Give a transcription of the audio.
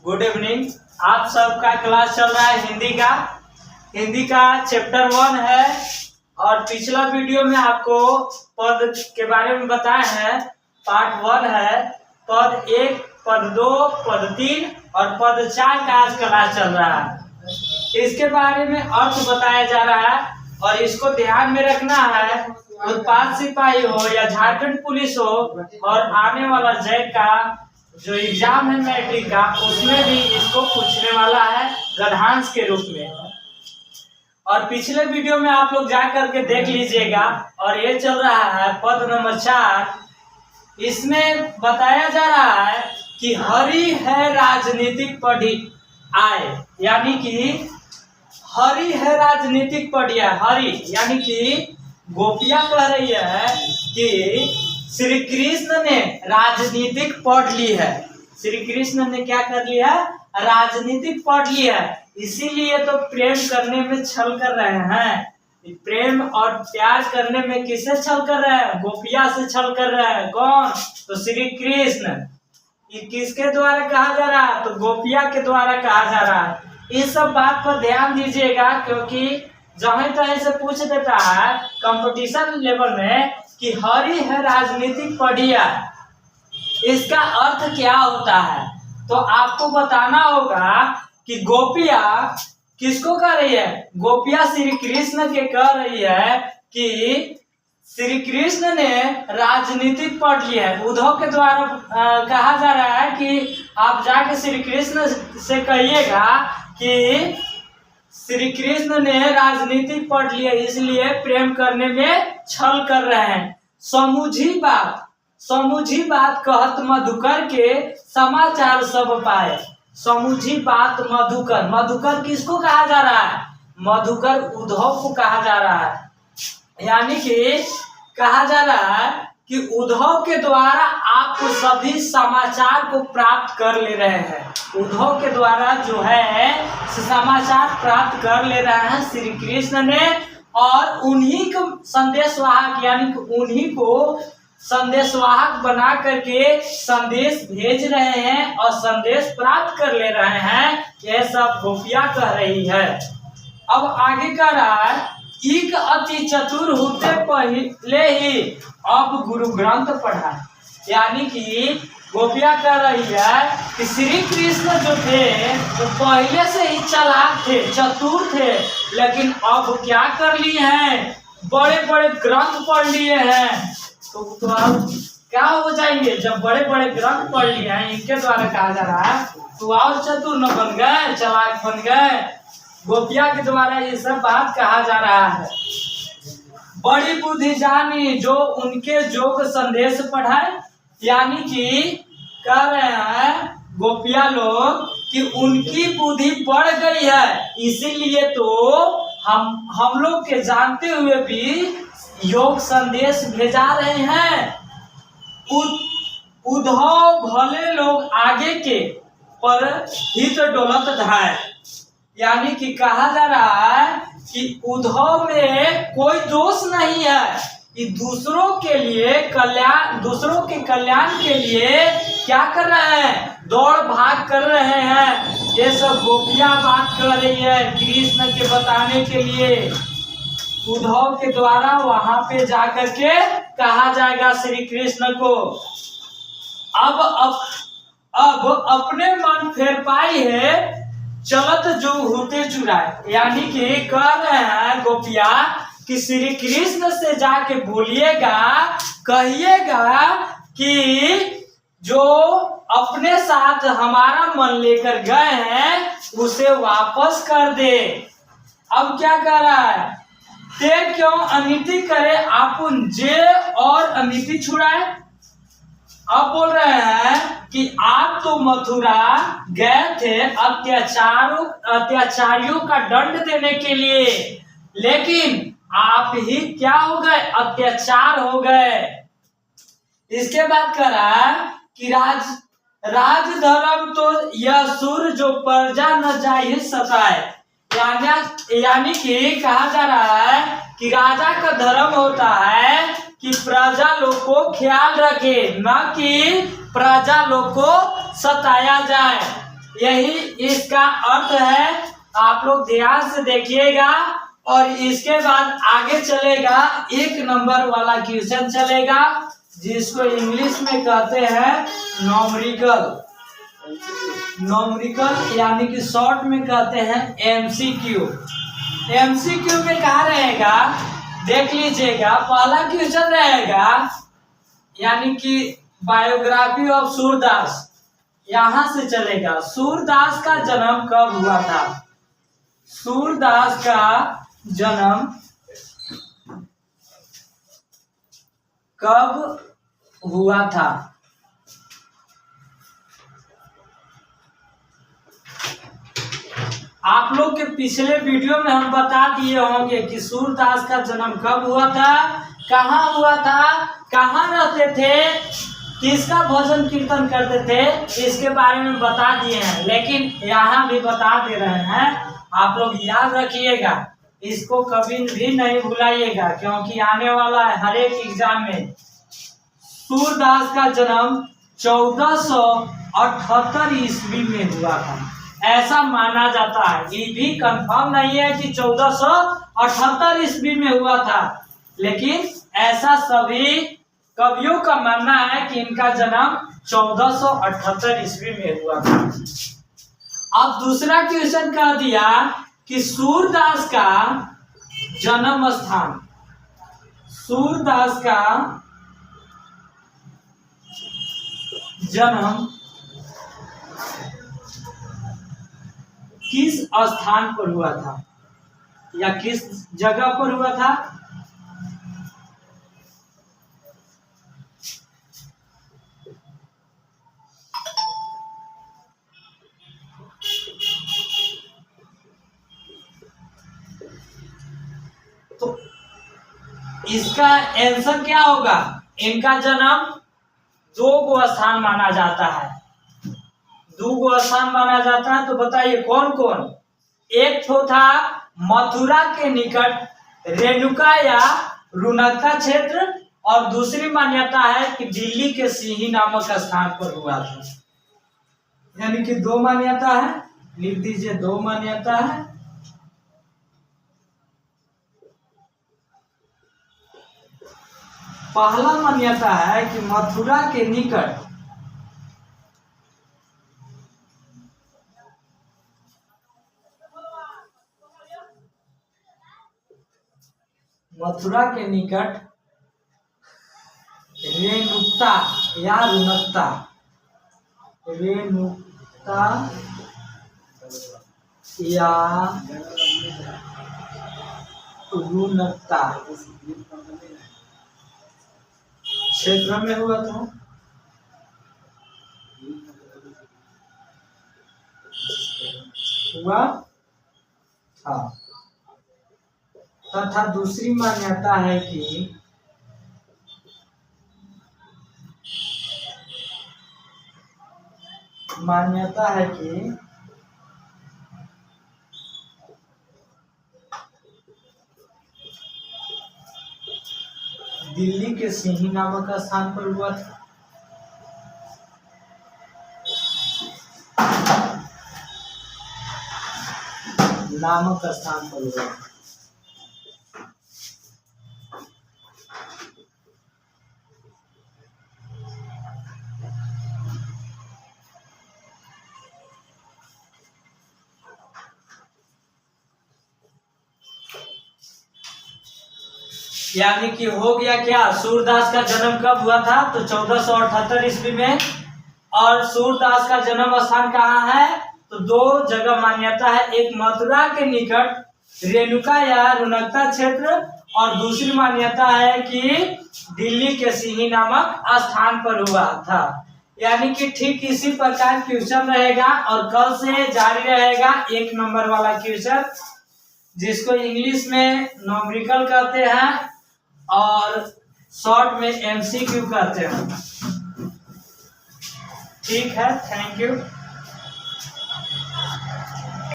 Good evening. आप सबका class चल रहा है हिंदी का चैप्टर 1 है। और पिछला वीडियो में आपको पद के बारे में बताया है। पार्ट 1 है, पद 1, पद 2, पद 3 और पद 4 का आज क्लास चल रहा है। इसके बारे में अर्थ बताया जा रहा है और इसको ध्यान में रखना है। उत्पाद सिपाही हो या झारखंड पुलिस हो और आने वाला जैक का जो एग्जाम है मैट्रिक का, उसमें भी इसको पूछने वाला है गद्यांश के रूप में। और पिछले वीडियो में आप लोग जा करके देख लीजिएगा। और ये चल रहा है पद नंबर 4। इसमें बताया जा रहा है कि हरि है राजनीतिक पढ़ी आए, यानी कि हरि है राजनीतिक पढ़िया। हरि यानी कि गोपिया कह रही है कि श्री कृष्ण ने राजनीतिक पढ़ ली है। श्री कृष्ण ने क्या कर लिया है? राजनीतिक पढ़ लिया है। इसीलिए तो प्रेम करने में छल कर रहे हैं। प्रेम और प्यार करने में किससे छल कर रहे हैं? गोपिया से छल कर रहे हैं। कौन? तो श्री कृष्ण। ये किसके द्वारा कहा जा रहा है? तो गोपिया के द्वारा कहा जा रहा है। इस सब बात पर ध्यान दीजिएगा, क्योंकि जहां तहीं से पूछ देता है कंपटीशन लेवल में कि हरि है राजनीतिक पढ़िया, इसका अर्थ क्या होता है? तो आपको बताना होगा कि गोपिया किसको कह रही है? गोपिया श्री कृष्ण के कह रही है कि श्री कृष्ण ने राजनीतिक पढ़ लिया है। उद्धव के द्वारा कहा जा रहा है कि आप जाके श्री कृष्ण से कहिएगा कि श्री कृष्ण ने राजनीतिक पढ़ लिया, इसलिए प्रेम करने में छल कर रहे हैं। समूझी बात कहत मधुकर के समाचार सब पाए। समूझी बात मधुकर। मधुकर किसको कहा जा रहा है? मधुकर उद्धव को कहा जा रहा है। यानी कि कहा जा रहा है कि उद्धव के द्वारा आप सभी समाचार को प्राप्त कर ले रहे हैं। उद्धव के द्वारा जो है समाचार प्राप्त कर ले रहे हैं श्री कृष्ण ने, और उन्हीं को संदेशवाहक, यानी कि उन्हीं को संदेशवाहक बना करके संदेश भेज रहे हैं और संदेश प्राप्त कर ले रहे हैं। यह सब गोपिया कह रही है। अब आगे कह रहा है, एक अति चतुर होते पहले ही अब गुरु ग्रंथ पढ़ा। यानी कि गोपिया कह रही है कि श्री कृष्ण जो थे तो पहले से ही चालाक थे, चतुर थे, लेकिन अब क्या कर लिए हैं? बड़े बड़े ग्रंथ पढ़ लिए हैं। तो अब क्या हो जाएंगे? जब बड़े बड़े ग्रंथ पढ़ लिए हैं, इनके द्वारा कहा जा रहा है, तो और चतुर न बन गए, चालाक बन गए। गोपिया के द्वारा ये सब बात कहा जा रहा है। बड़ी बुद्धि जानी जो उनके जोग संदेश पढ़ाए। यानी कि कह रहे हैं गोपिया लोग कि उनकी बुद्धि बढ़ गई है, इसीलिए तो हम लोग के जानते हुए भी योग संदेश भेजा रहे हैं। उद्धव भले लोग आगे के पर हित डोलत धाय। यानी कि कहा जा रहा है कि उद्धव में कोई दोष नहीं है। ये दूसरों के कल्याण के लिए क्या कर रहे हैं? दौड़ भाग कर रहे हैं। ये सब गोपिया बात कर रही है कृष्ण के बताने के लिए। उद्धव के द्वारा वहां पे जाकर के कहा जाएगा श्री कृष्ण को, अब अपने मन फेर पाई है चलत जो होते चुराए। यानी कि कह रहे हैं गोपिया कि श्री कृष्ण से जाके बोलिएगा, कहिएगा कि जो अपने साथ हमारा मन लेकर गए हैं उसे वापस कर दे। अब क्या कर रहा है? ते क्यों अनिति करे आपुन जे और अनिति छुड़ाए। अब बोल रहे हैं कि आप तो मथुरा गए थे अत्याचारियों का दंड देने के लिए, लेकिन आप ही क्या हो गए? अत्याचार हो गए। इसके बाद कहा कि राज धर्म तो यह सुर जो प्रजा न जाहि सताए। यानी कि कहा जा रहा है कि राजा का धर्म होता है कि प्रजा लोग को ख्याल रखे, न कि प्रजा लोग को सताया जाए। यही इसका अर्थ है। आप लोग ध्यान से देखिएगा और इसके बाद आगे चलेगा 1 नंबर वाला क्वेश्चन चलेगा, जिसको इंग्लिश में कहते हैं नॉमरिकल। नॉमरिकल यानी कि शॉर्ट में कहते हैं एमसीक्यू। एमसीक्यू में कहा रहेगा, देख लीजिएगा। पहला क्वेश्चन रहेगा यानी कि बायोग्राफी ऑफ सूरदास, यहां से चलेगा। सूरदास का जन्म कब हुआ था? सूरदास का जन्म कब हुआ था? आप लोग के पिछले वीडियो में हम बता दिए होंगे कि सूरदास का जन्म कब हुआ था, कहाँ हुआ था, कहाँ रहते थे, किसका भजन कीर्तन करते थे, इसके बारे में बता दिए हैं। लेकिन यहाँ भी बता दे रहे हैं, आप लोग याद रखिएगा, इसको कभी भी नहीं भुलाइएगा, क्योंकि आने वाला है हर एक एग्जाम में। सूरदास का जन्म 1478 ईस्वी में हुआ था, ऐसा माना जाता है। ये भी कंफर्म नहीं है कि 1478 ईस्वी में हुआ था, लेकिन ऐसा सभी कवियों का मानना है कि इनका जन्म 1478 ईस्वी में हुआ था। अब दूसरा क्वेश्चन कह दिया कि सूरदास का जन्म स्थान, सूरदास का जन्म किस स्थान पर हुआ था या किस जगह पर हुआ था? तो इसका आंसर क्या होगा? इनका जन्म 2 स्थान माना जाता है, 2 स्थान माना जाता है। तो बताइए कौन कौन? एक तो था मथुरा के निकट रेणुका या रुनकता क्षेत्र, और दूसरी मान्यता है कि दिल्ली के सिंही नामक स्थान पर हुआ था। यानी कि 2 मान्यता है, लिख दीजिए 2 मान्यता है। पहला मान्यता है कि मथुरा के निकट रेणुकता या रुनकता, रेणुकता या रुनकता क्षेत्र में हुआ था। हुआ था। तथा दूसरी मान्यता है कि दिल्ली के सिंही नामक स्थान पर हुआ था। नामक स्थान पर हुआ था। यानी कि हो गया क्या? सूरदास का जन्म कब हुआ था? तो 1478 ईस्वी में। और सूरदास का जन्म स्थान कहाँ है? तो 2 जगह मान्यता है, एक मथुरा के निकट रेणुका या रुनकता क्षेत्र, और दूसरी मान्यता है कि दिल्ली के सिंही नामक स्थान पर हुआ था। यानी कि ठीक इसी प्रकार क्वेश्चन रहेगा, और कल से जारी रहेगा 1 नंबर वाला क्वेश्चन, जिसको इंग्लिश में नॉमरिकल कहते हैं और शॉर्ट में एमसीक्यू कहते हैं। ठीक है, थैंक यू।